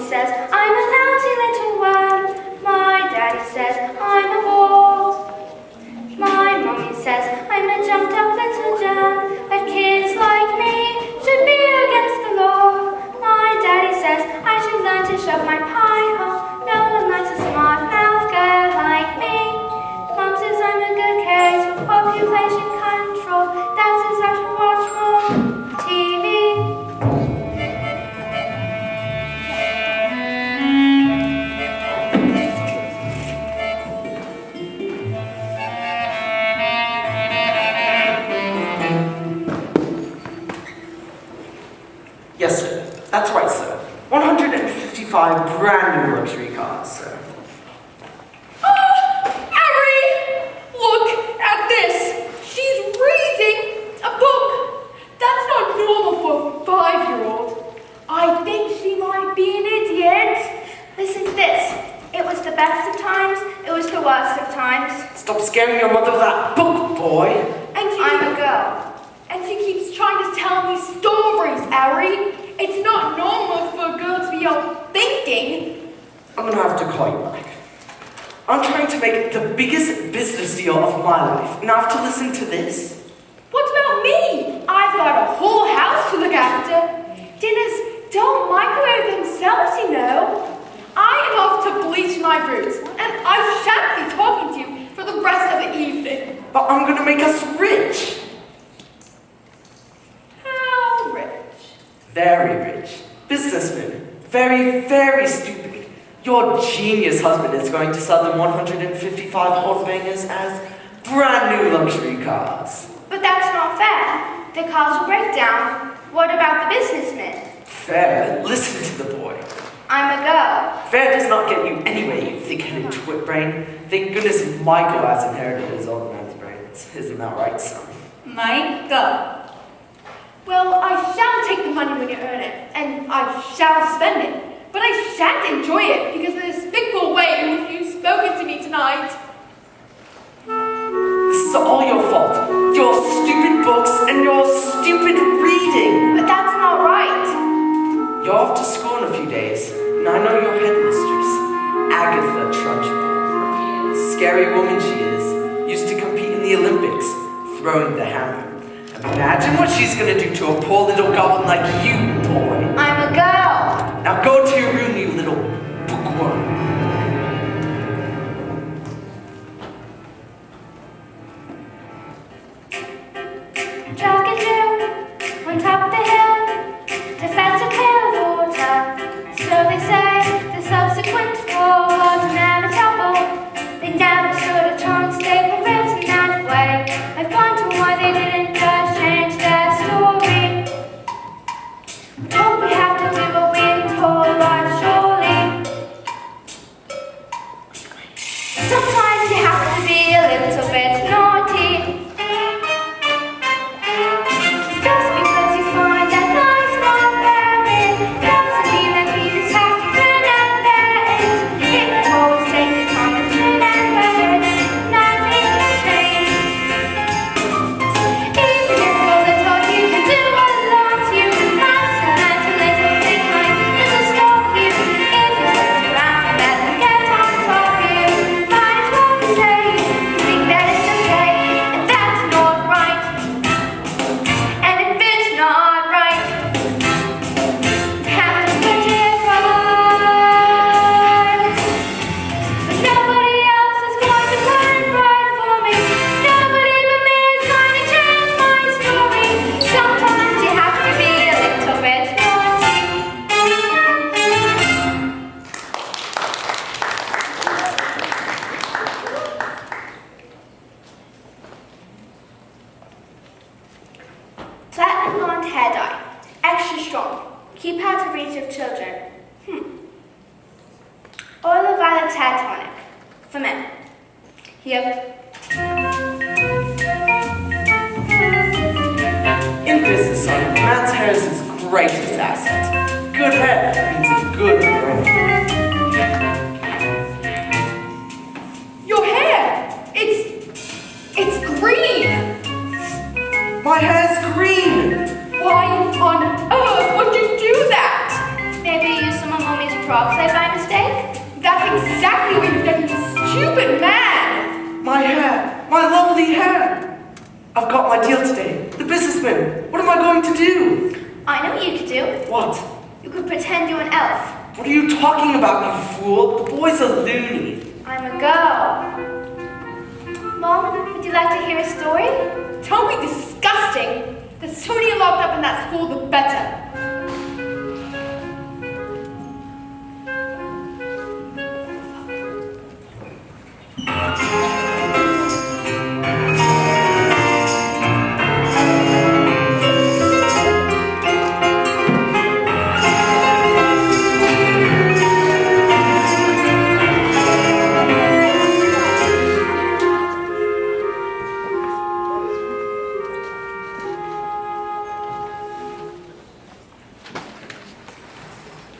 says, I'm a lousy little worm. My daddy says, I'm a bore. My mommy says, I'm a jumped up little germ. That kids like me should be against the law. My daddy says, I should learn to shove my pie hole. No one likes a smart mouth girl like me. Mom says I'm a good case for population control. Dad says I should watch more TV. Yes, sir. That's right, sir. 155 brand new luxury cars, sir. Harry! Look at this! She's reading a book! That's not normal for a 5-year-old. I think she might be an idiot. Listen to this. It was the best of times, it was the worst of times. Stop scaring your mother with that book, boy. I'm a girl. And she keeps trying to tell me stories, Harry. It's not normal for a girl to be out thinking. I'm gonna have to call you back. I'm trying to make the biggest business deal of my life, and I have to listen to this? What about me? I've got a whole house to look after. Dinners don't microwave themselves, you know. I am off to bleach my roots, and I shan't be talking to you for the rest of the evening. But I'm gonna make us rich. How rich? Very rich. Businessman. Very, very stupid. Your genius husband is going to sell them 155 old bangers as brand new luxury cars. But that's not fair. The cars will break down. What about the businessman? Fair? Listen to the boy. I'm a girl. Fair does not get you anywhere, you thick-headed twit brain. Thank goodness Michael has inherited his old man's brains. Isn't that right, son? Michael. Well, I shall take the money when you earn it, and I shall spend it. But I shan't enjoy it because of the despicable way in which you've spoken to me tonight. This is all your fault. Your stupid books and your stupid reading. But that's not right. You're off to school in a few days, and I know your headmistress, Agatha Trunchbull. Scary woman she is. Used to compete in the Olympics, throwing the hammer. Imagine what she's gonna do to a poor little goblin like you, boy. I'm a girl. Now go to your room, you little bookworm. Dragon hill, on top of the hill, to fetch a pail of water. So they say, the subsequent wars never trouble. They never stood a chance, they were written that way. I wonder why they didn't just change their story. Don't we have to do what we're told, right, surely? Sometimes you have to be a little bit naughty. Just because you find that life's not fair, it doesn't mean that we just have to grin and bear it. If you always take the time to grin and bear it, nothing will change. Even if all the talk you can do a lot, you must have learned a little thing like this will stop you. If you turn around and let them get on top of you, might as well be safe. Think that it's okay, and that's not right. And if it's not right, have to put it right. But nobody else is going to put it right for me. Nobody but me is going to change my story. Sometimes you have to be a little bit naughty. Platinum blonde hair dye. Extra strong. Keep out of reach of children. Oil of violet hair tonic. For men. Yep. In business, son, a man's hair is his greatest asset. Good hair means a good brain. Your hair! It's green! My hair's green! Why on earth would you do that? Maybe use some of mommy's peroxide by mistake? That's exactly what you've done, you stupid man! My hair! My lovely hair! I've got my deal today. The businessman. What am I going to do? I know what you could do. What? You could pretend you're an elf. What are you talking about, you fool? The boy's a loony. I'm a girl. Mom, would you like to hear a story? Don't be disgusting. The sooner you're locked up in that school, the better.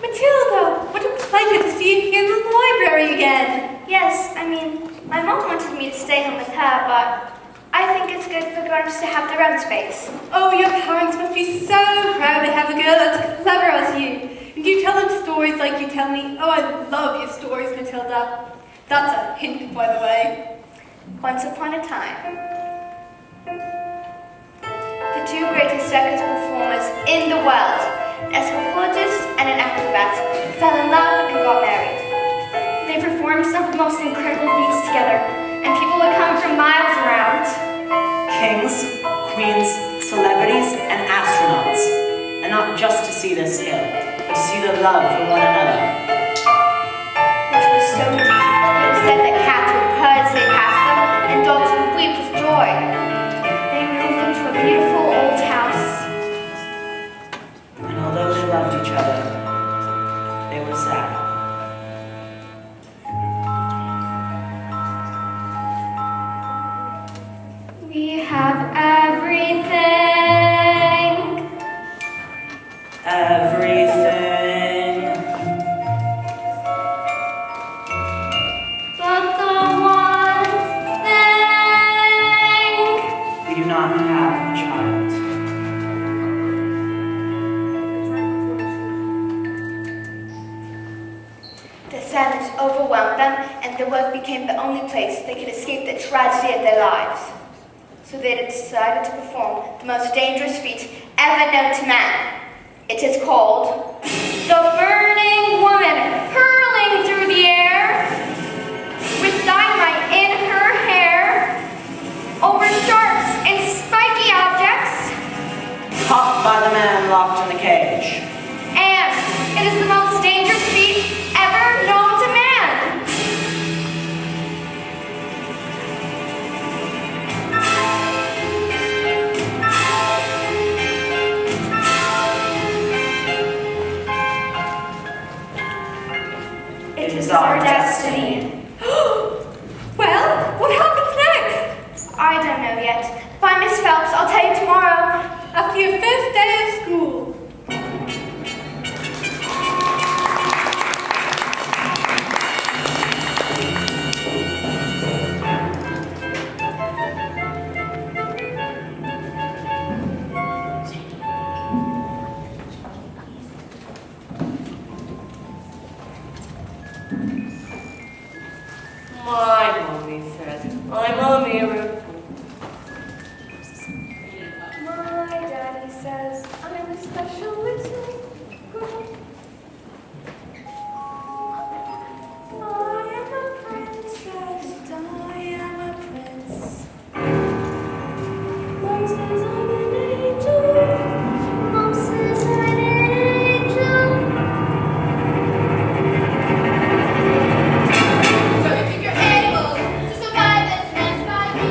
Matilda, what a pleasure to see you here in the library again. Yes, I mean, my mom wanted me to stay home with her, but I think it's good for grown-ups to have their own space. Oh, your parents must be so proud to have a girl as clever as you. And you tell them stories like you tell me. Oh, I love your stories, Matilda. That's a hint, by the way. Once upon a time, the two greatest circus performers in the world, an escapologist and an acrobat, fell in love and got married. They performed some of the most incredible feats together, and people would come from miles around. Kings, queens, celebrities, and astronauts. And not just to see this hill, but to see the love for one another. Which was so deep, it was said that cats would purr as they passed them, and dogs would weep with joy. They moved them to a beautiful old house. And although they loved each other, they were sad. We have everything. Everything. But the one thing. We do not have a child. The sadness overwhelmed them, and the work became the only place they could escape the tragedy of their lives. So they decided to perform the most dangerous feat ever known to man. It is called the Burning Woman, hurling through the air with dynamite in her hair over sharps and spiky objects. Caught by the man locked in the cage. And it is the most dangerous feat ever known to man. It is our destiny. Well, what happens next? I don't know yet. Bye, Miss Phelps. I'll tell you tomorrow. After your first day of school. My mommy says I'm a miracle. My daddy says I'm a special little girl. I am a princess. I am a prince. Mom says I'm an angel. Mom says I'm an angel. So you think you're able to survive this mess by me?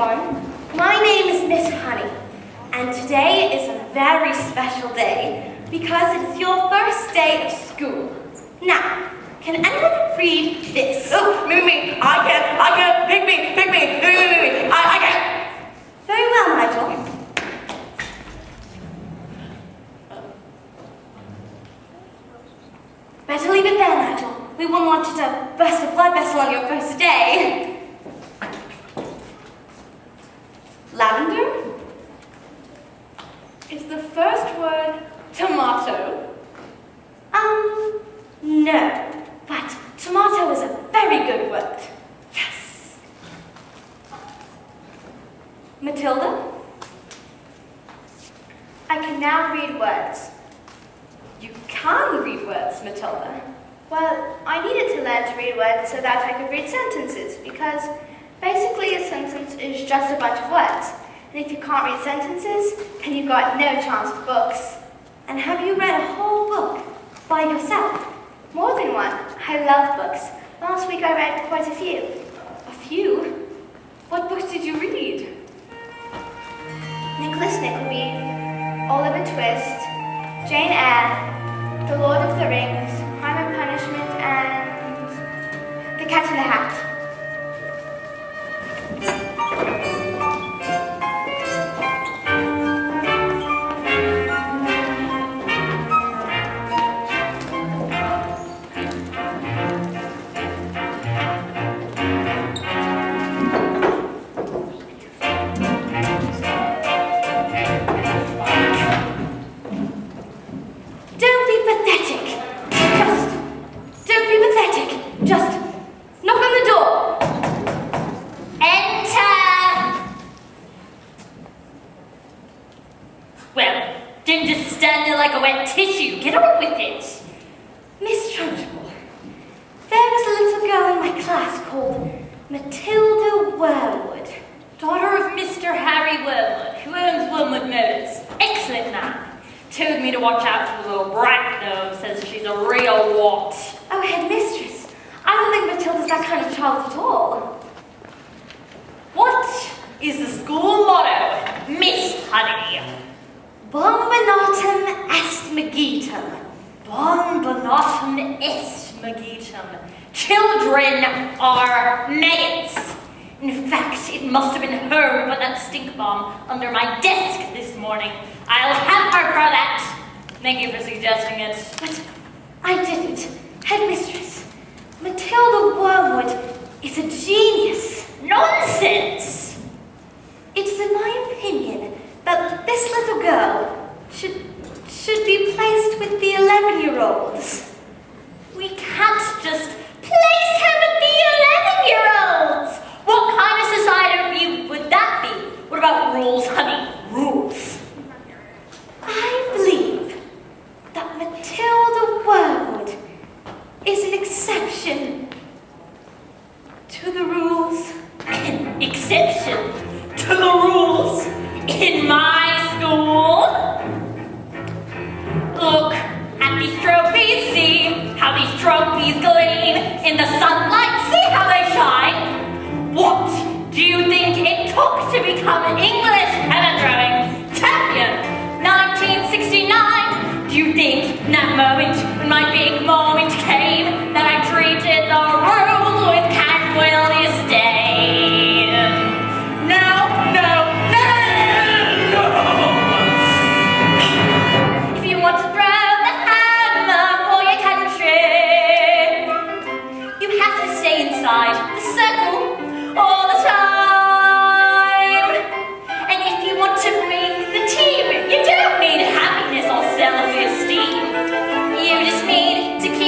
everyone. My name is Miss Honey, and today is a very special day because it is your first day of school. Now, can anyone read this? Oh, me, I can, pick me, I can. Very well, Nigel. Better leave it there, Nigel. We wouldn't want you to burst a blood vessel on your first day. Lavender? Is the first word tomato? No. But tomato is a very good word. Yes. Matilda? I can now read words. You can read words, Matilda. Well, I needed to learn to read words so that I could read sentences, because basically a sentence is just a bunch of words. And if you can't read sentences, then you've got no chance for books. And have you read a whole book by yourself? More than one. I love books. Last week I read quite a few. A few? What books did you read? Nicholas Nickleby, Oliver Twist, Jane Eyre, The Lord of the Rings, Crime and Punishment, and The Cat in the Hat. Matilda Wormwood. Daughter of Mr. Harry Wormwood, who owns Wormwood Motors. Excellent man. Told me to watch out for the little brat, though. Says she's a real what. Oh, headmistress. I don't think Matilda's that kind of child at all. What is the school motto, Miss Honey? Bombanatum est magitum. Bombanatum est magitum. Children are maggots. In fact, it must have been her who put that stink bomb under my desk this morning. I'll have her for that. Thank you for suggesting it. But I didn't. Headmistress, Matilda Wormwood is a genius. Nonsense! It's in my opinion that this little girl should be placed with the 11-year-olds. We can't just place her with the 11-year-olds! What kind of society would that be? What about rules, honey? Rules. I believe that Matilda Wormwood is an exception to the rules. An exception to the rules in my school? Look at these trophies, see how these trophies gleam in the sunlight, see how they shine. What do you think it took to become English heather throwing champion? 1969. Do you think in that moment, when my big moment came, that I treated the rules with Cadwell disdain? No. If you want to throw the hammer for your country, you have to stay inside the circle all the time. And if you want to break the team, you don't need happiness or self-esteem. You just need to keep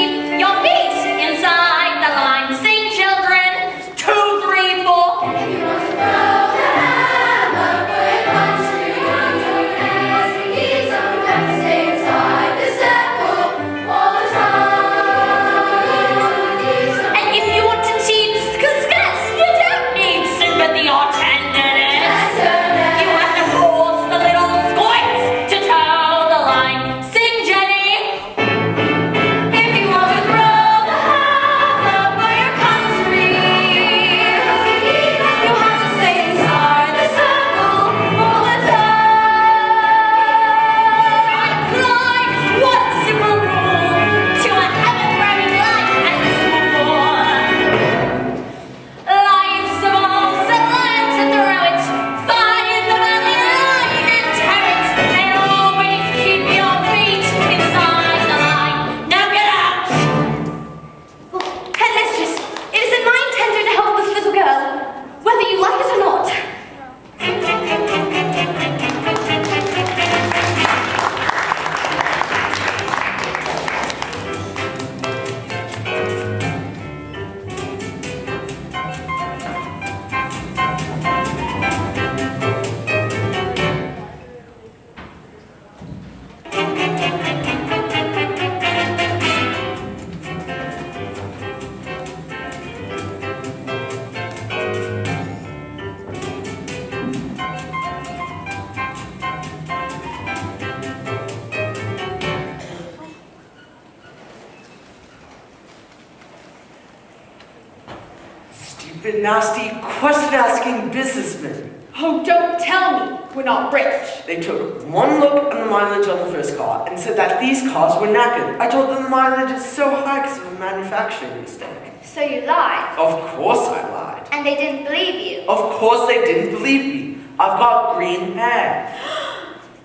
nasty, question-asking businessmen. Oh, don't tell me we're not rich. They took one look at the mileage on the first car and said that these cars were knackered. I told them the mileage is so high because of a manufacturing mistake. So you lied. Of course I lied. And they didn't believe you. Of course they didn't believe me. I've got green hair.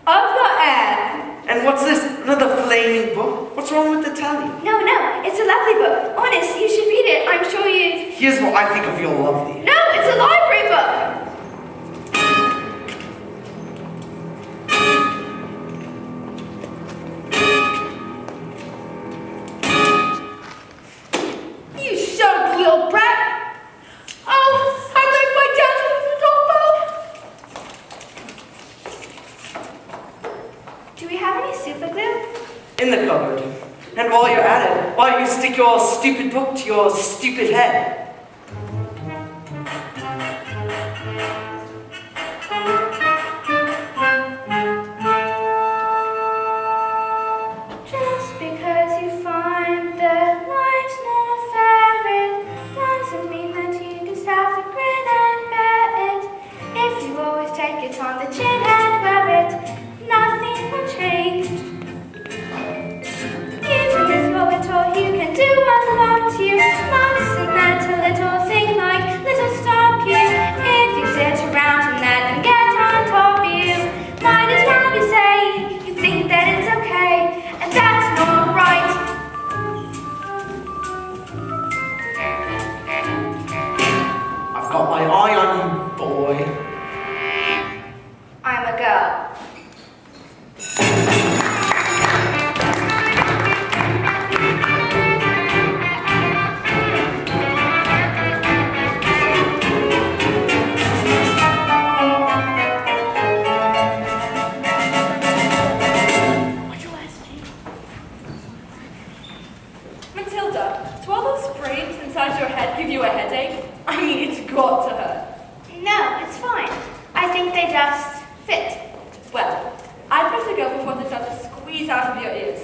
I've got air. And what's this? Another flaming book? What's wrong with the telly? No, it's a lovely book. Honest, you should read it. I'm sure you... Here's what I think of your lovely. No, it's a library book. You shut little brat. Oh, I left my dad's little doll. Do we have any super glue? In the cupboard. And while you're at it, why don't you stick your stupid book to your stupid head? Just because you find that life's more fair, it doesn't mean that you just have to grin and bear it. If you always take it on the chin and wear it, nothing will change. Even if you're a toy, you can do a lot. You mustn't let a little thing like little stop you. If you sit around and let them get on top of you, might as well be saying you think that it's okay, and that's not right. I've got my eye on you, boy. I'm a girl. Matilda, do all those braids inside your head give you a headache? I mean, it's got to hurt. No, it's fine. I think they just fit. Well, I'd better go before they start to squeeze out of your ears.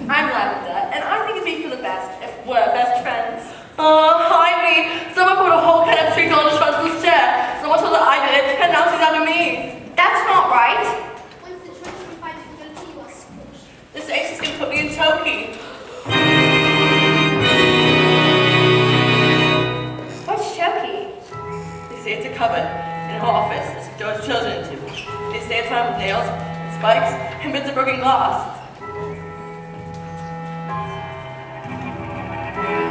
I'm Lavender, and I think it'd be for the best if we're best friends. Hi, me. Someone put a whole can of treacle on Trunchbull's chair. Someone told her I did it, and now she's out of me. That's not right. Once the Trunchbull finds we're going to see what's squished. This ace is going to put me in choky. What's choky? They say it's a cupboard in her office that she throws children into. They say it's armed with nails, and spikes, and bits of broken glass.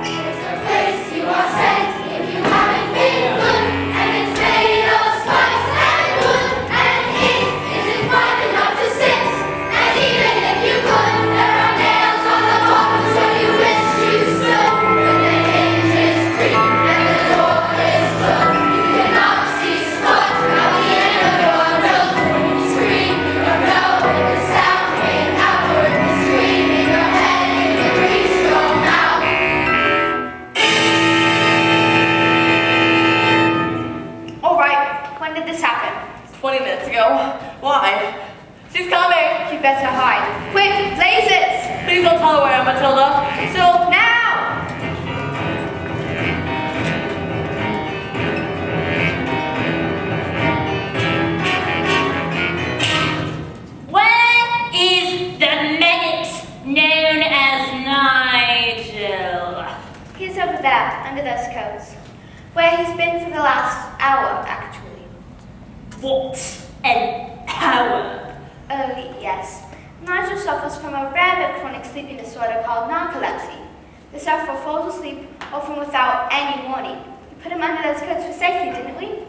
It's a place you are sent if you haven't been good, and it's made of spice and wood, and it isn't fine enough to sit. And even if you could, there are nails on the bottom, so you wish you stood. When the hinges creak and the door is closed, you cannot see squat out the end of your nose. When you scream, you don't know if the sound came outward. The scream in your head, you can reach your mouth. All right, when did this happen? 20 minutes ago. Why? She's coming. You better hide. Quick, lasers! Please don't tell her where I am, Matilda. Still, Now! Where is the medic known as Nigel? He's over there, under those coats. Where he's been for the last hour, actually. What an hour! Yes. Nigel suffers from a rare but chronic sleeping disorder called narcolepsy. The sufferer falls asleep often without any warning. We put him under those coats for safety, didn't we?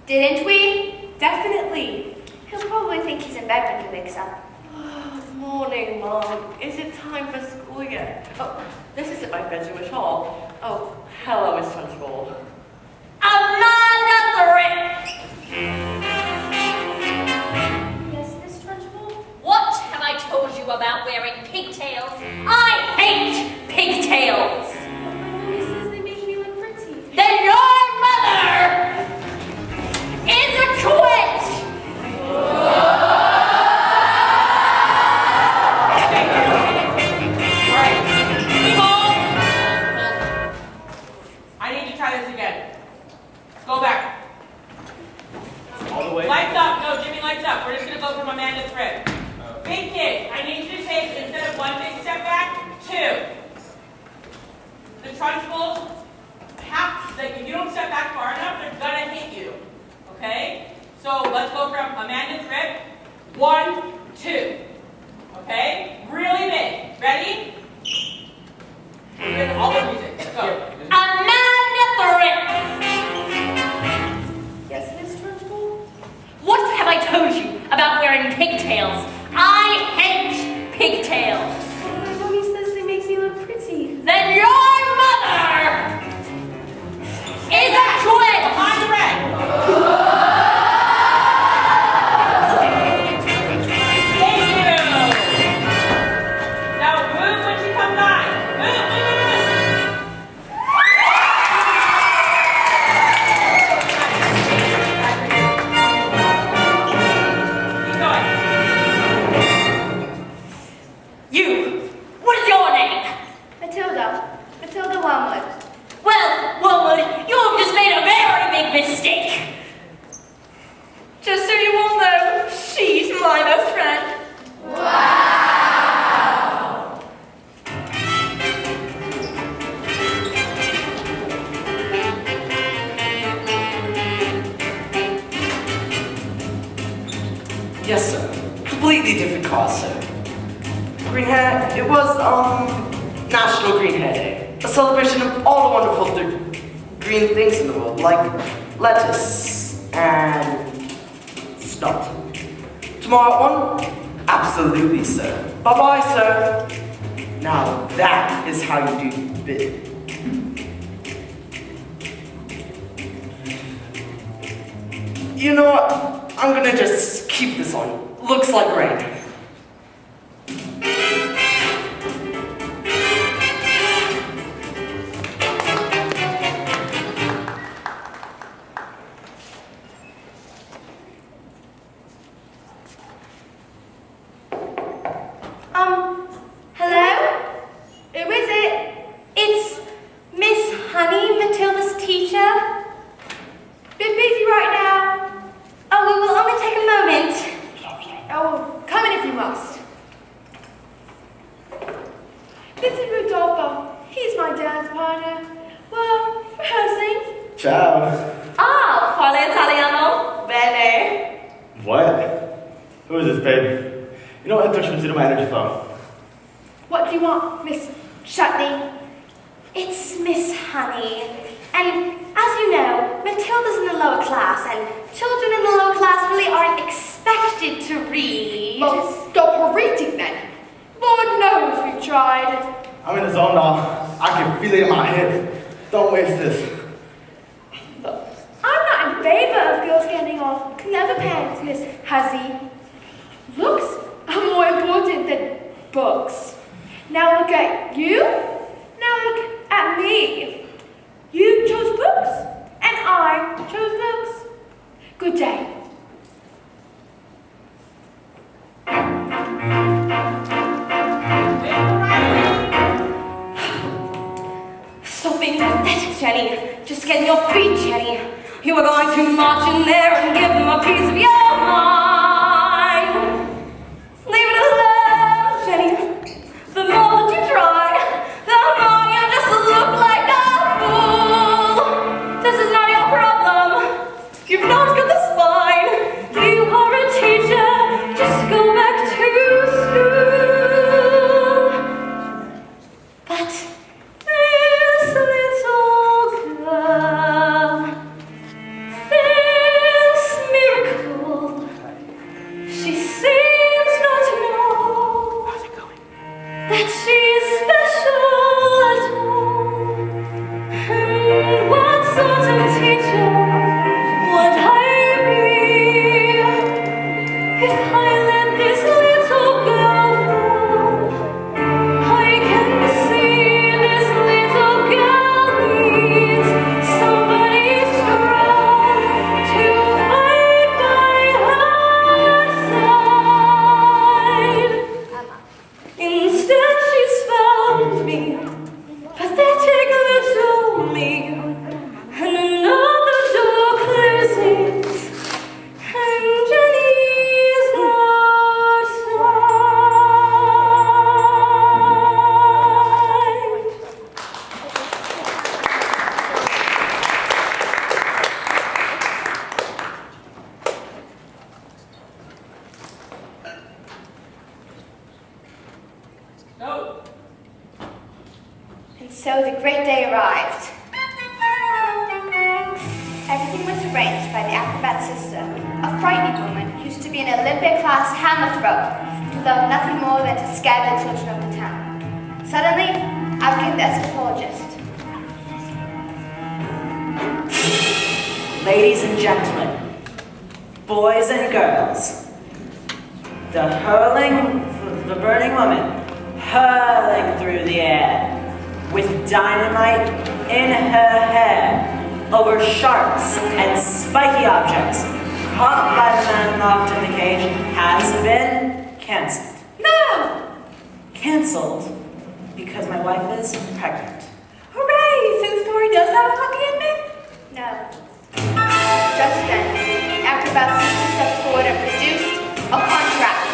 Didn't we? definitely. He'll probably think he's in bed when he wakes up. Morning, Mom. Is it time for school yet? Oh, this isn't my bedroom at all. Oh, hello, Miss Trunchbull. Amanda Thrift! Yes, Miss Trunchbull? What have I told you about wearing pigtails? I hate pigtails! He says they make me look pretty. Then your mother is a twit! I need to try this again. Oh, wait. Lights up. No, Jimmy, lights up. We're just going to go from Amanda Thrift. Big kids, I need you to take, instead of one big step back, two. The Trunchbulls have, like, if you don't step back far enough, they're going to hit you. Okay? So let's go from Amanda Thrift. 1, 2. Okay? Really big. Ready? We're doing all the music. Let's go. Amanda Thrift! Yes, Miss Trunchbull? What have I told you about wearing pigtails? I hate pigtails. My mommy says they make me look pretty. Then your mother is a twin! Behind the red. Thank you. Now move when she comes on. Move, move, move, move. Keep going. You! What is your name? Matilda. Matilda Wormwood. Well, Wormwood, you have just made a very big mistake. Just so you all know, she's my best friend. Yes, sir. Completely different cause, sir. Green Hair, it was, National Green Hair Day. A celebration of all the wonderful green things in the world, like lettuce and stuff. Tomorrow at 1? Absolutely, sir. Bye-bye, sir. Now, that is how you do bid. You know what? I'm gonna just keep this on. Looks like rain. Hello? Who is it? It's Miss Honey, Matilda's teacher. Bit busy right now. Oh, we will only take a moment. Oh, come in if you must. This is Rodolfo. He's my dance partner. Well, rehearsing. Ciao. Ah, parle italiano? Bene. What? Who is this, babe? You know what? Faccio un my energy phone. What do you want, Miss Chutney? It's Miss Honey. And as you know, Matilda's in the lower class, and children in the lower class really aren't expected to read. Well, stop her reading then. Lord knows we've tried. I'm in the zone now. I can feel it in my head. Don't waste this. Look, I'm not in favor of girls getting all clever pants, Miss Huzzy. Looks are more important than books. Now look at you. Now look at me. You chose books, and I chose looks. Good day. Stop being pathetic, Jenny. Just get on your feet, Jenny. You are going to march in there and give them a piece of your mind. Leave it alone, Jenny. The more that you try, the more you just look like a fool. This is not your problem. You've not got the spine. You are a teacher. Just go back to school. But this little girl, this So the great day arrived. Everything was arranged by the acrobat sister, a frightening woman who used to be an Olympic-class hammer thrower, who loved nothing more than to scare the children of the town. Suddenly, out came the escapologist. Ladies and gentlemen, boys and girls, the burning woman hurling through the air with dynamite in her hair over sharps and spiky objects caught by the man locked in the cage has been cancelled. No! Cancelled because my wife is pregnant. Hooray! So the story does have a happy ending? No. Just then, the acrobat sister stepped forward and produced a contract.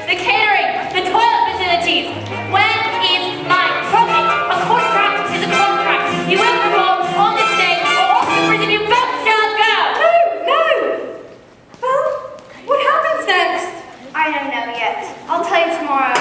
The catering, the toilet facilities. When is my profit? A contract is a contract. You will perform on this day or off the prison you both shall go. No! Well, what happens next? I don't know yet. I'll tell you tomorrow.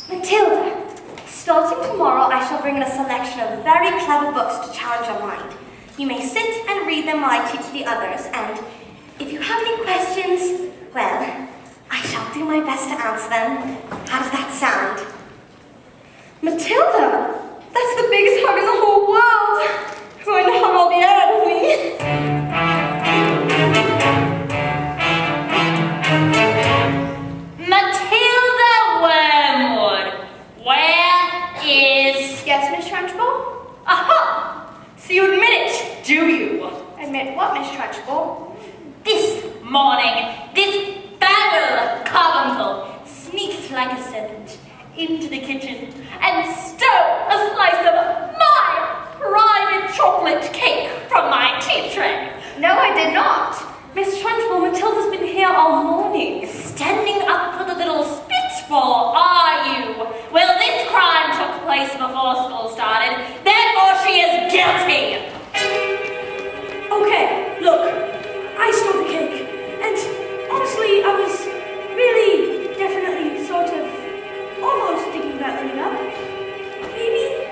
Matilda, starting tomorrow I shall bring in a selection of very clever books to challenge your mind. You may sit and read them while I teach the others, and if you have any questions, well, I shall do my best to answer them. How does that sound? Matilda! That's the biggest hug in the whole world! I'm going to hug all the air out of me. Matilda Wormwood, where is... Yes, Miss Trunchbull? Aha! So you admit it, do you? Admit what, Miss Trunchbull? This morning, this foul carbuncle sneaked like a serpent into the kitchen and stole a slice of my private chocolate cake from my tea tray. No, I did not. Miss Trunchbull, Matilda's been here all morning. Standing up for the little spitball, are you? Well, this crime took place before school started, therefore she is guilty. Okay, look, I stole the cake, and honestly, I was really, definitely, sort of, almost thinking about throwing up. Maybe,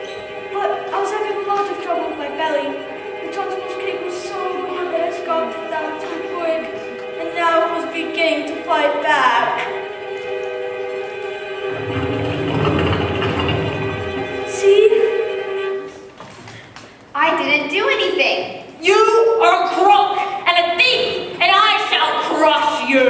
but I was having a lot of trouble with my belly. The Trunchbull's cake was so good that I scarfed it down too quick, and now it was beginning to fight back. See? I didn't do anything. You are a crook and a thief, and I shall crush you.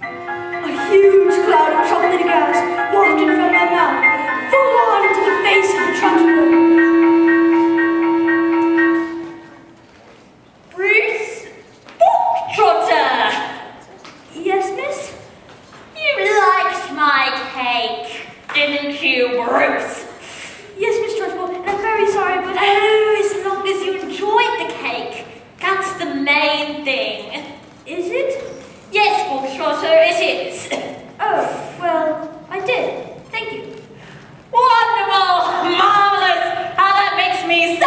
A huge cloud of chocolatey gas wafted from my mouth, full on into the face of the Trunchbull. Bruce Booktrotter, Yes, miss? you liked my cake, didn't you, Bruce? Yes, Miss Trunchbull, and I'm very sorry, but Oh, as long as you enjoyed the cake, that's the main thing. is it? Yes, Booktrotter, it is. Oh, well, I did. Thank you. Wonderful, marvelous, how that makes me so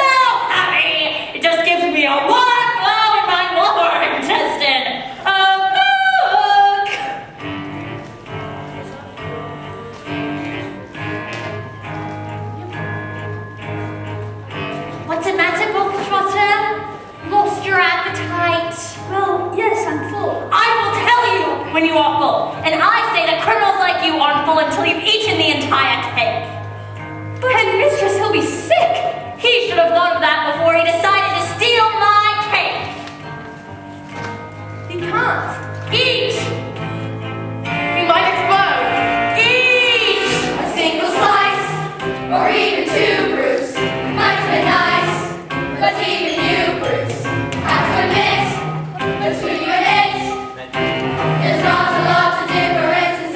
happy. It just gives me a warm glow in my lower intestine. Oh, look! What's the matter, Booktrotter? Lost your appetite? Well, yes, I'm full. I will tell you when you are full, and I say that criminals like you aren't full until you've eaten the entire cake. But Headmistress, he'll be sick. He should have thought of that before he decided to steal my cake. You can't. Eat! We might explode. Eat! A single slice, or even two, Bruce, might have been nice. But even you, Bruce, have to admit, between you and it, there's not a lot of difference in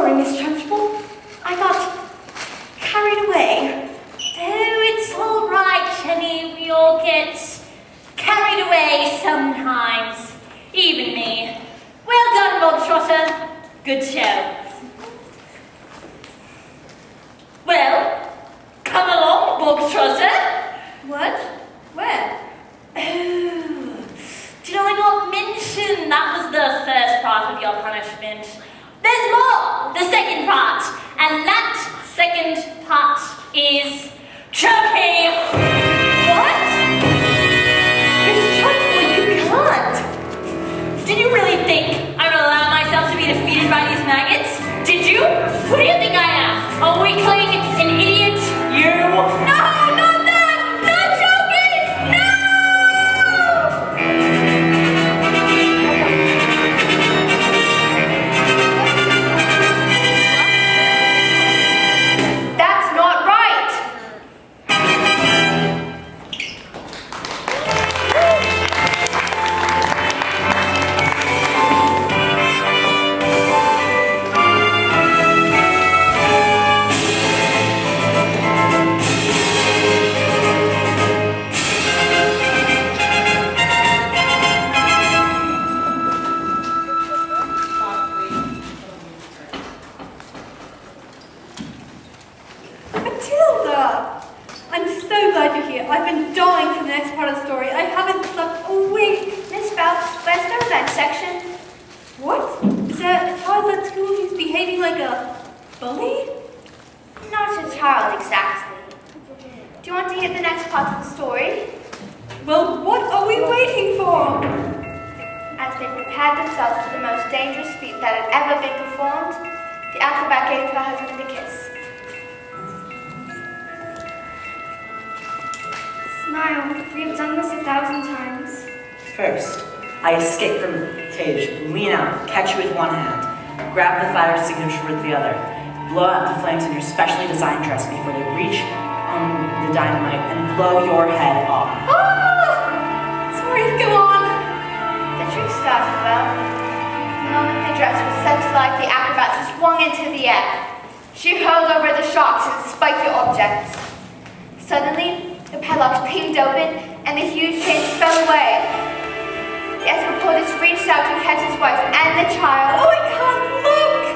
sorry, Miss Trunchbull. I got carried away. Oh, it's all right, Jenny. We all get carried away sometimes. Even me. Well done, Bogtrotter. Good show. Well, come along, Bogtrotter. What? Where? Oh, did I not mention that was the first part of your punishment? There's more! The second part. And that second part is choking. What? Miss Trunchbull, you can't. Did you really think I would allow myself to be defeated by these maggots? Did you? Who do you think I am? A weakling? An idiot? You? No, not that! Not choking! No! That's not right. Matilda! I'm so glad you're here. I've been dying for the next part of the story. I haven't slept a wink. Miss Phelps, where's the revenge section? What? Is there a child at school who's behaving like a bully? Not a child exactly. Do you want to hear the next part of the story? Well, what are we waiting for? As they prepared themselves for the most dangerous feat that had ever been performed, the acrobat gave her husband a kiss. Smile, we have done this 1,000 times. First, I escape from the cage, lean out, catch you with one hand, grab the fire extinguisher with the other, blow out the flames in your specially designed dress before they reach on the dynamite and blow your head off. Ah! Sorry, go on. The trick started well. The moment the dress was set to light, the acrobat swung into the air. She hurled over the sharks and spiky objects. Suddenly, the padlocks pinged open and the huge chains fell away. The escapadist reached out to catch his wife and the child. Oh, I can't look!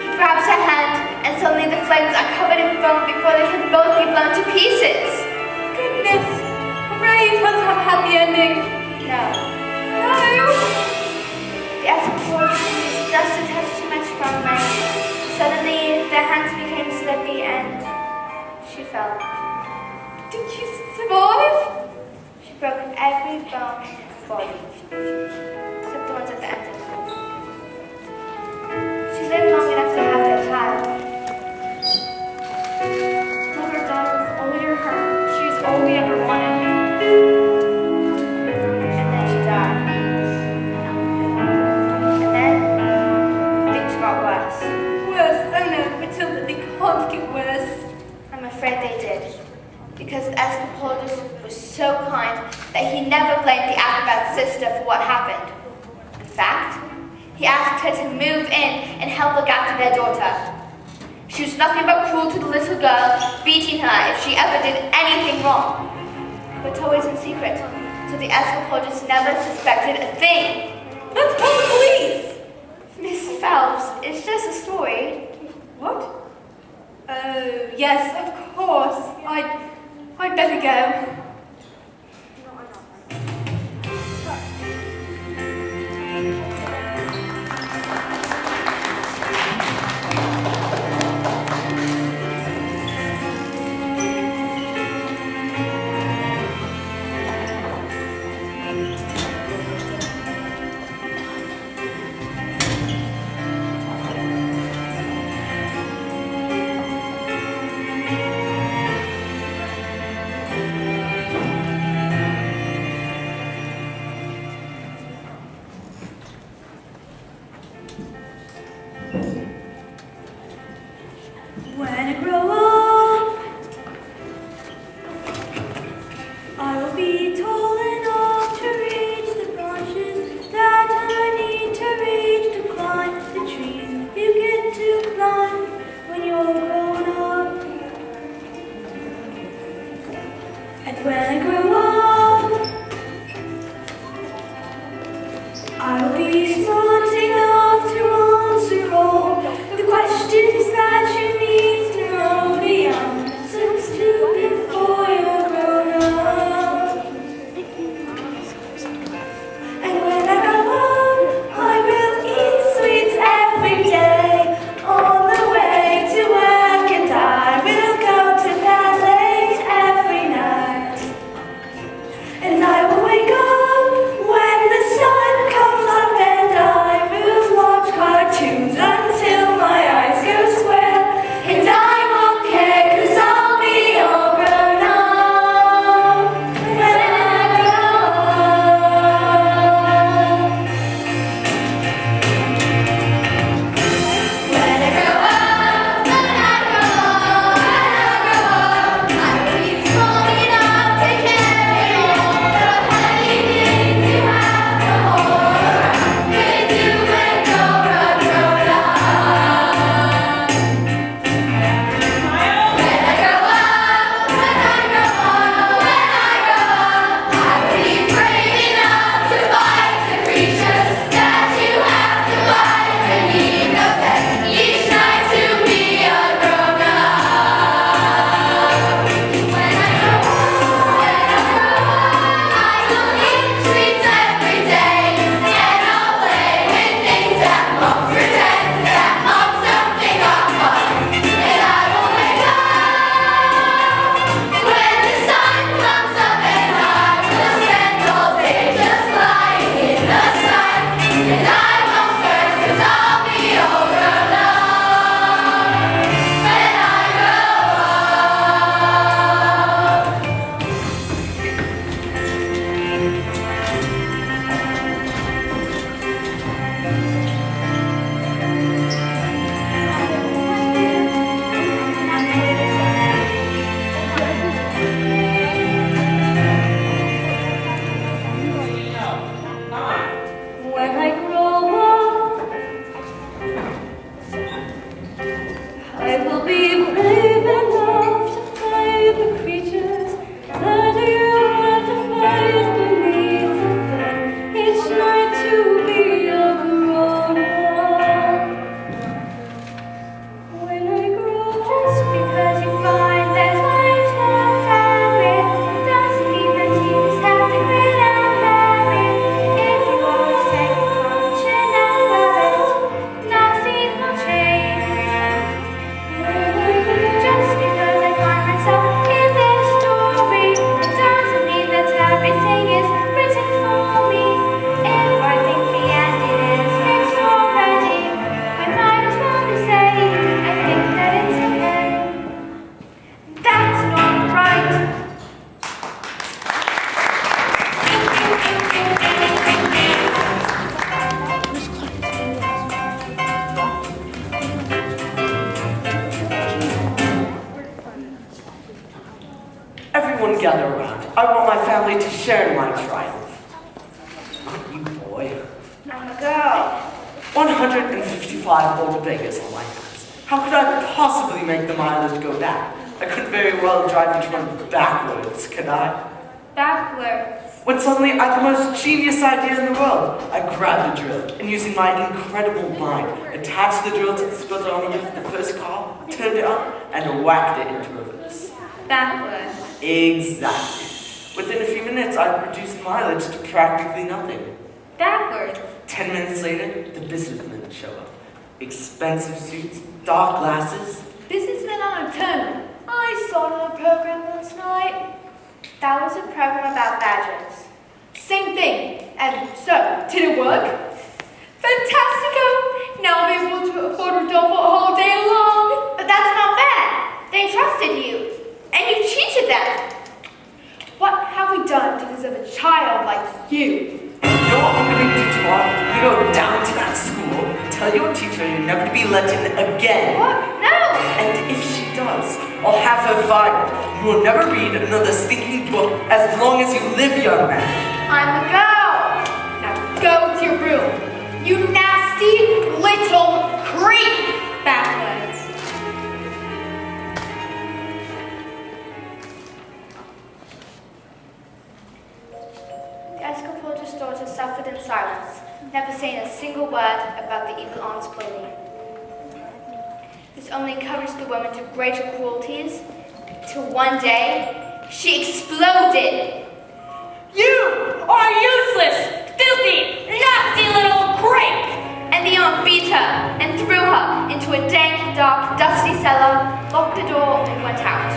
He grabs her hand and suddenly the flames are covered in foam before they can both be blown to pieces. Goodness. Hooray, it does have a happy ending. No. No! The escapadist just a touch too much from me. Suddenly, their hands became slippy and she fell. Did you survive? She broke every bone in her body, except the ones at the ends of her. She lived long enough to have their child. Mother died with only her. She was all we ever wanted. And then she died. And then things got worse. Worse. Oh no, Matilda, they can't get worse. I'm afraid they did. Because Escapadus was so kind that he never blamed the acrobat's sister for what happened. In fact, he asked her to move in and help look after their daughter. She was nothing but cruel to the little girl, beating her if she ever did anything wrong. But always in secret, so the Escapadus never suspected a thing. Let's call the police! Miss Phelps, it's just a story. What? Oh, yes, of course. I'd better go. When I grow up, I will be tall enough to reach the branches that I need to reach to climb the trees. You get to climb gather around. I want my family to share in my triumph. Not you, boy. I'm a girl. 155 old beggars on my hands. How could I possibly make the mileage go down? I couldn't very well drive each one backwards, could I? Backwards. When suddenly I had the most genius idea in the world. I grabbed the drill and using my incredible mind, attached the drill to the splitter on the first car, turned it up, and whacked it into reverse. Backwards. Exactly. Within a few minutes, I reduced mileage to practically nothing. Backwards. 10 minutes later, the businessmen show up. Expensive suits, dark glasses. Businessmen on a turn. I saw it on a program last night. That was a program about badgers. Same thing. And so, did it work? Fantastico! Now I'll be able to afford a doll for a whole day long. But that's not fair. They trusted you. And you cheated them. What have we done to deserve a child like you? You know what I'm going to do tomorrow? I'm going to go down to that school, tell your teacher you're never to be let in again. What? No! And if she does, I'll have her fired. You will never read another stinking book as long as you live, young man. I'm a girl. Now go to your room. You nasty little creep! Backwards. The Escoporter's daughter suffered in silence, never saying a single word about the evil aunt's planning. This only encouraged the woman to greater cruelties, till one day, she exploded. You are useless, filthy, nasty little creep! And the aunt beat her and threw her into a dank, dark, dusty cellar, locked the door, and went out.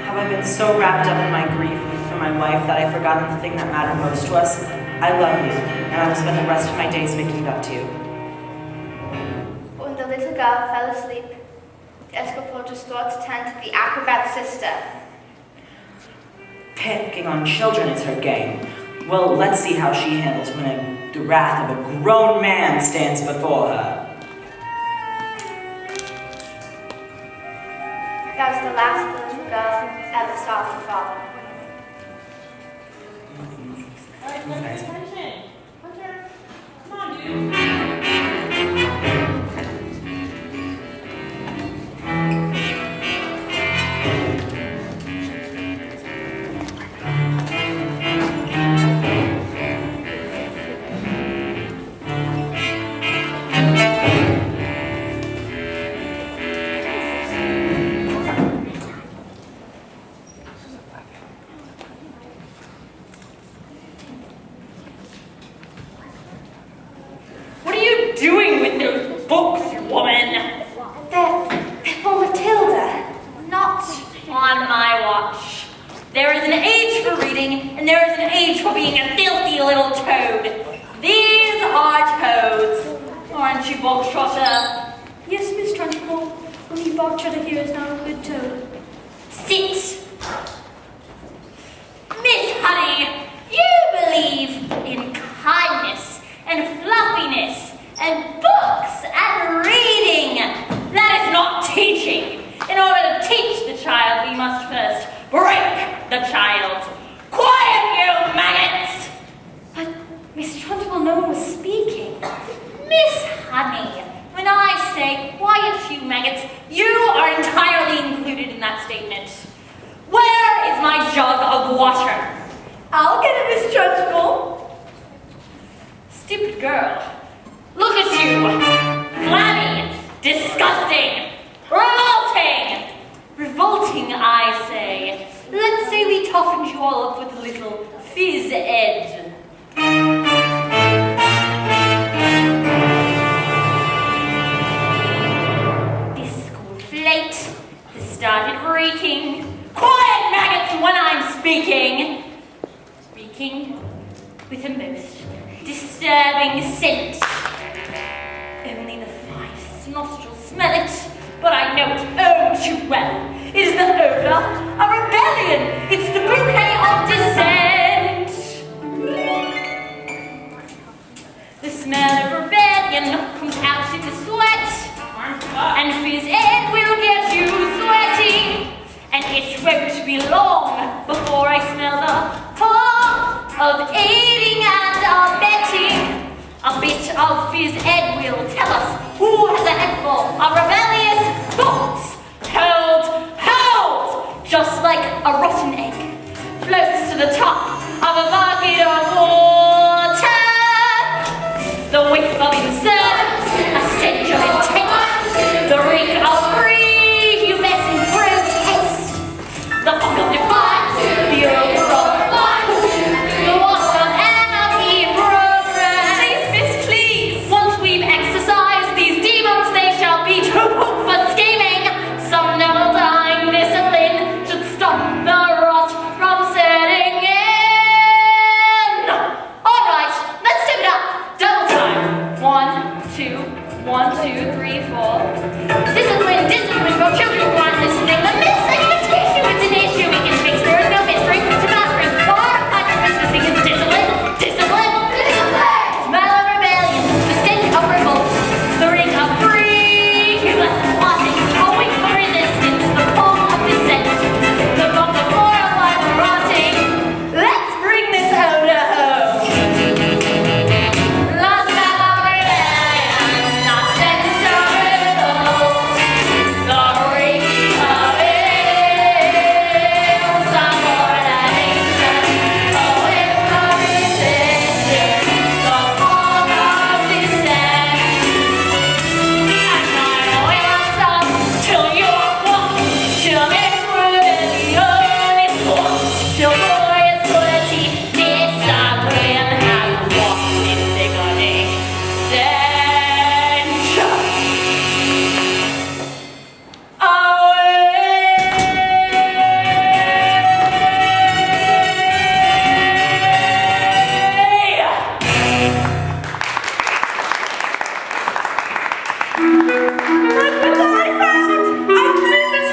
Have I been so wrapped up in my grief for my wife that I've forgotten the thing that mattered most to us? I love you, and I will spend the rest of my days making it up to you. But when the little girl fell asleep, the Escoporter's thoughts turned to the acrobat's sister. Picking on children is her game. Well, let's see how she handles when the wrath of a grown man stands before her. That was the last the little girl ever saw of her father. Attention. Hunter, come on, dude. What are you doing with those books, woman? They're for Matilda, not... On my watch. There is an age for reading, and there is an age for being a filthy little toad. These are toads. Aren't you, Bogtrotter? Yes, Miss Trunchbull. Only Bogtrotter here is now a good toad. Sit. Miss Honey, you believe in kindness and fluffiness and books and reading. That is not teaching. In order to teach the child, we must first break the child. Quiet, you maggots! But, Miss Trunchbull, no one was speaking. Miss Honey, when I say quiet, you maggots, you are entirely included in that statement. Where is my jug of water? I'll get it, Miss Trunchbull. Stupid girl. Look at you. Flabby, disgusting, revolting. Revolting, I say. Let's say we toughened you all up with a little phys ed. This school flate has started reeking. Quiet, maggots, when I'm speaking. Speaking with a most disturbing scent. Only the finest nostrils smell it, but I know it oh too well. It is the odor of rebellion. It's the bouquet of dissent. The smell of rebellion comes out in the sweat, and phys ed will get you sweating. it won't be long before I smell the fog of aiding and abetting. A bit of phys ed will tell us who has a handful of rebellious thoughts. Held, just like a rotten egg, floats to the top of a bucket of water. The whiff of incense, a stench of intent, the reek of prehumescent protest, the fog of defiance, the overall the loss of anarchy progress. Please. Once we've exercised these demons, they shall be too poop for scheming. Some never dying discipline should stop the rot from setting in. All right, let's step it up. Double time. 1, 2, 1, 2, 3, 4. Discipline for children who aren't listening. The missing is tissue. It's an issue we can fix. There is no mystery. To bathroom, far apart from Christmas is discipline. Smell of rebellion. The stench of revolt. The ring of prehumescent plotting. A wink for resistance. The palm of dissent. The bomb of moral life rotting. Let's bring this odor home. La smell of rebellion. The stench of revolt. The ring of ill. Some ordination. A whiff of resistance. The palm of dissent. And I will stop till you're one, till Miss Rebellion is gone, till glorious liberty, discipline has walked this sickening stench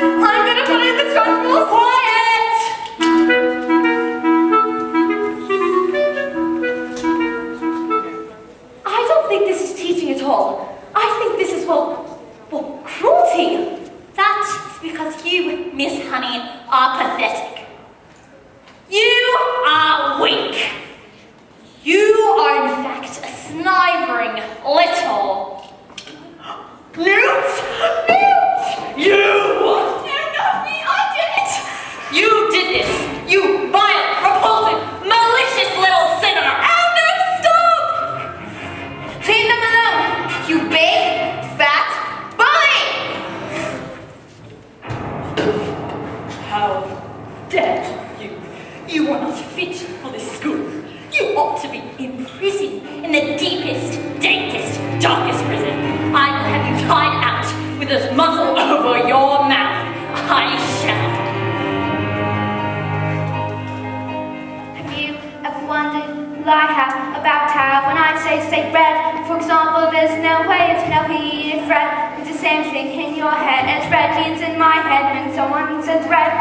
I'm gonna put in the trunk. Quiet! I don't think this is teaching at all. I think this is, well, cruelty. That is because you, Miss Honey, are pathetic. You are weak. You are, in fact, a snivering little newt. You! No, not me, I did it! You did this! You vile, repulsive, malicious little sinner! Oh no, stop! Leave them alone, you big, fat bully! How dare you? You are not fit for this school. You ought to be in prison, in the deepest, dankest, darkest prison. I will have you tied out with a muzzle over your mouth. I shall. Have you ever wondered, like about how when I say red, for example, there's no way of knowing if red is the same thing in your head as red means in my head when someone says red?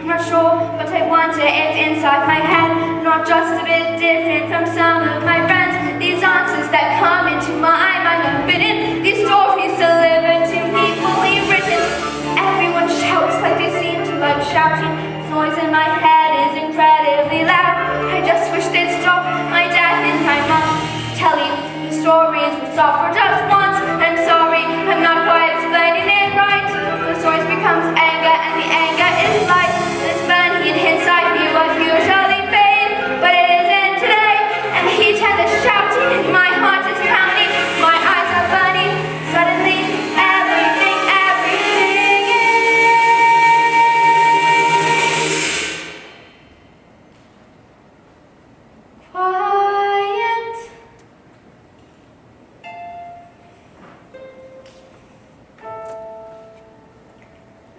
I'm not sure, but I wonder if inside my head, not just a bit different from some of my friends, these answers that come into my mind are bidden, these stories delivered to me fully written. Everyone shouts like they seem to like shouting. The noise in my head is incredibly loud. I just wish they'd stop. My dad and my mom tell you the stories would stop for just once. I'm sorry, I'm not quite explaining it right. The stories becomes anger, and the anger is light. It's funny and inside me what usually fade, but it isn't today. And the heat and the shouting, and my heart is pounding. My eyes are funny. Suddenly, everything is quiet.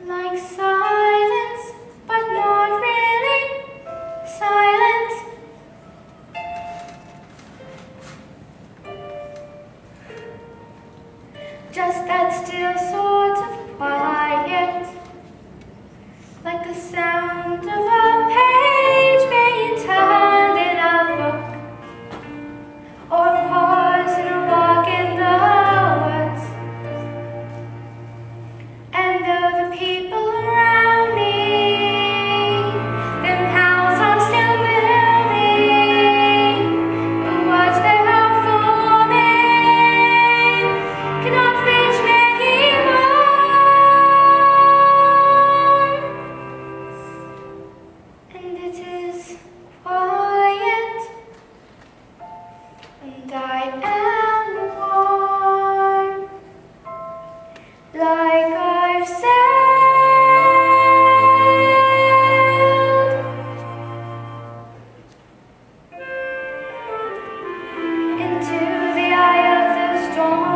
Like silence, but not really silent. Just that still sort of quiet, like the sound of a page being turned in a book, or a pause in a walk in the woods. And though the people around me And I am warm, like I've sailed into the eye of the storm.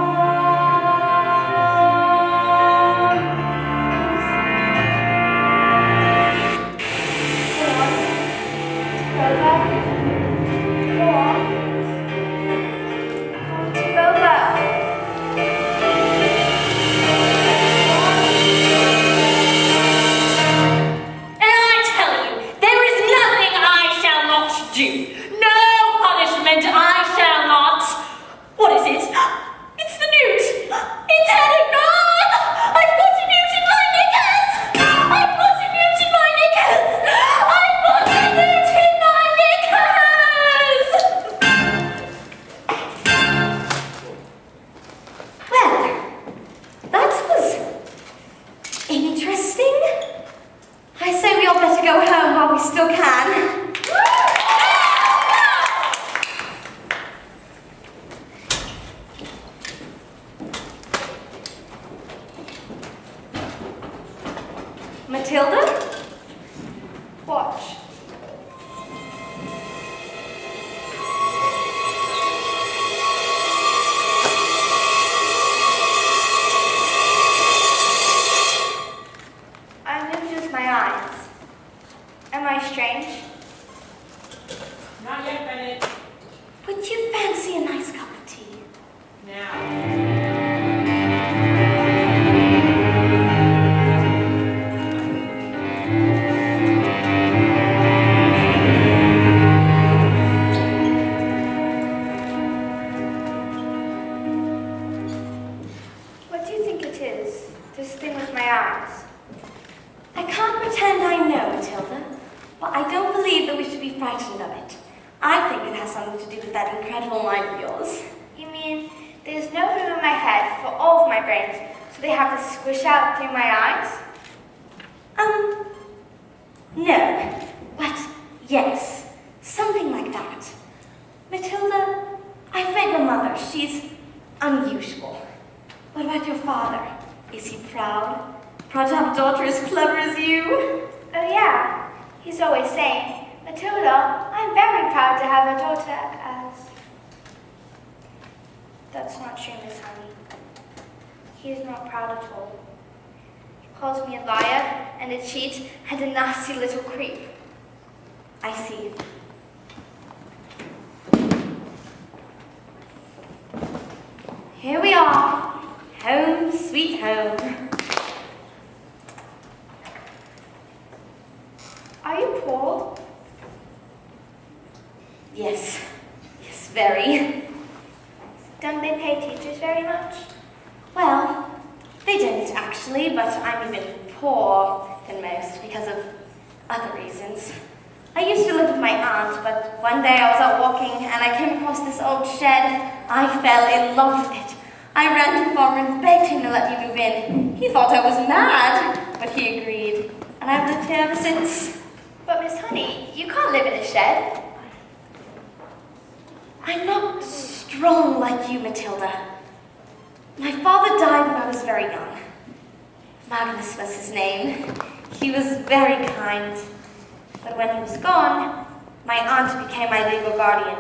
Matilda? Watch. I moved with my eyes. Am I strange? Not yet, Bennett. Would you fancy a nice cup of tea? Now. What do you think it is? This thing with my eyes? I can't pretend I know, Matilda, but I don't believe that we should be frightened of it. I think it has something to do with that incredible mind of yours. You mean there's no room in my head for all of my brains, so they have to squish out through my eyes? No, but yes, something like that. Matilda, I've met your mother. She's unusual. What about your father? Is he proud? Proud to have a daughter as clever as you? Oh yeah, he's always saying, Matilda, I'm very proud to have a daughter as... That's not true, Miss Honey. He is not proud at all. He calls me a liar and a cheat and a nasty little creep. I see. Here we are. Home, sweet home. Are you poor? Yes, very. Don't they pay teachers very much? Well, they don't actually, but I'm even poorer than most because of other reasons. I used to live with my aunt, but one day I was out walking and I came across this old shed. I fell in love with it. I ran to the farmer and begged him to let me move in. He thought I was mad, but he agreed, and I've lived here ever since. But Miss Honey, you can't live in a shed. I'm not strong like you, Matilda. My father died when I was very young. Magnus was his name. He was very kind. But when he was gone, my aunt became my legal guardian.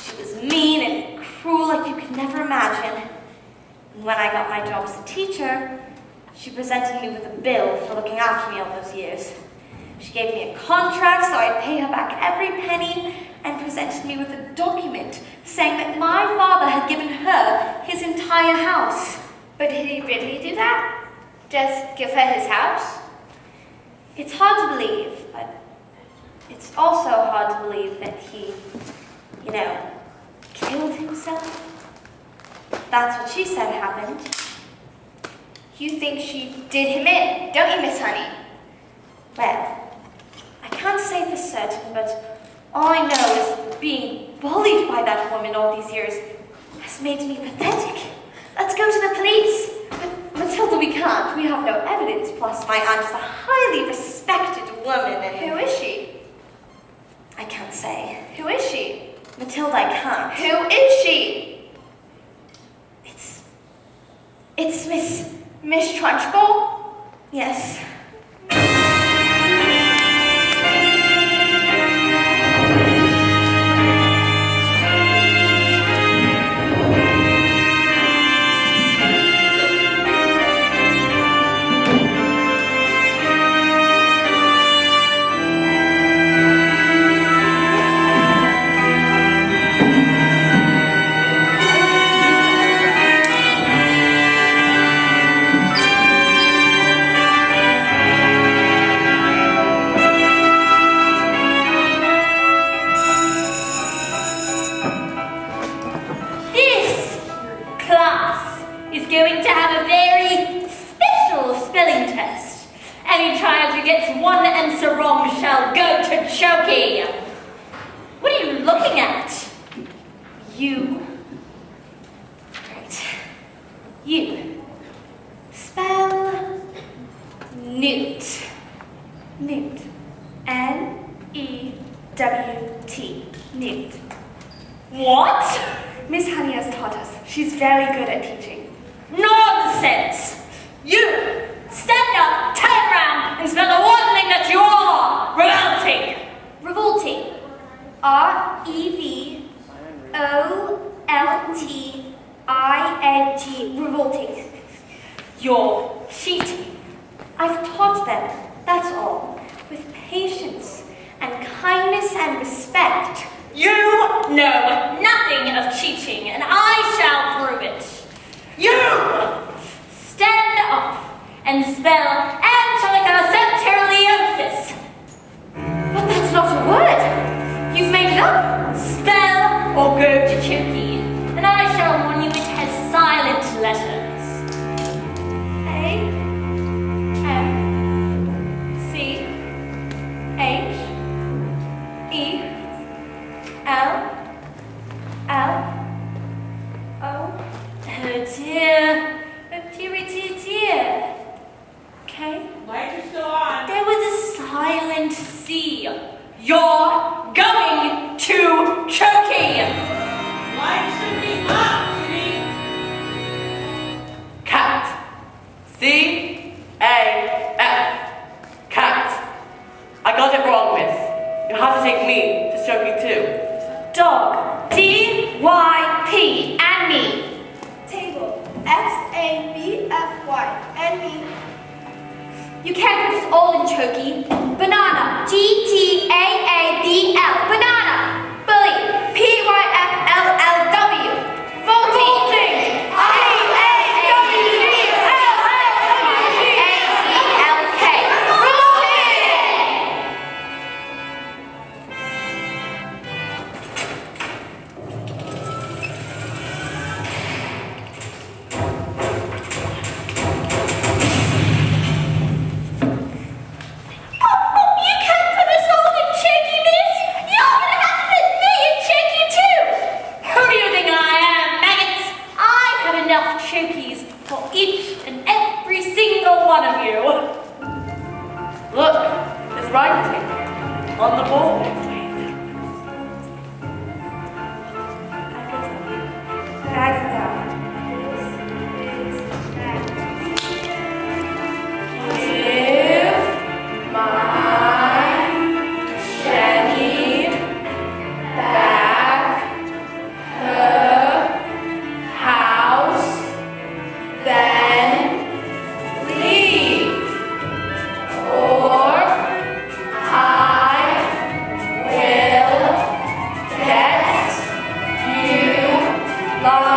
She was mean and cruel like you could never imagine. And when I got my job as a teacher, she presented me with a bill for looking after me all those years. She gave me a contract so I'd pay her back every penny and presented me with a document saying that my father had given her his entire house. But did he really do that? Just give her his house? It's hard to believe, but it's also hard to believe that he, killed himself. That's what she said happened. You think she did him in, don't you, Miss Honey? Well, I can't say for certain, but all I know is being bullied by that woman all these years has made me pathetic. Let's go to the police. But Matilda, we can't. We have no evidence. Plus, my aunt is a highly respected woman, and Who is she? I can't say. Who is she? Matilda, I can't. Who is It's Miss Trunchbull? Yes. This class is going to have a very special spelling test. Any child who gets one answer wrong shall go to Choky. What are you looking at? You. Right. You. Spell newt. Newt. N-E-W-T. Newt. What? Miss Honey has taught us. She's very good at teaching. Nonsense! You! Stand up, turn around, and spell the one thing that you are! Revolting! Revolting. R-E-V-O-L-T-I-N-G. Revolting. You're cheating. I've taught them, that's all. With patience and kindness and respect. You know nothing of cheating, and I shall prove it. You! Stand up and spell antilycocenteriosis. But that's not a word. You've made it up. Spell or go to Choky, and I shall warn you it has silent letters. A-M-C-H-E-L-L-O. Oh dear. Oh dear, dear, dear. Okay. Lights are still on. There was a silent C. You're going to Choky. Lights should be up, Judy. Cat. C-A-F. Cat. I got it wrong, miss. You have to take me to Choky too. Dog. D-Y-P. And me. Table. X-A-B-F-Y. And me. You can't put us all in Choky. Banana. G-T-A-A-B-L. Banana. Bully. P-Y-F-L-L-W. Volting. A-A-W-L-L-A-E-L-K. You can't put us all in Choky, miss. You're gonna have to put me in Choky too. Who do you think I am, maggots? I have enough Chokys for each and every single one of you. Look, it's writing on the board next to me. Agatha. Give my Jenny back her house, then leave, or I will get you locked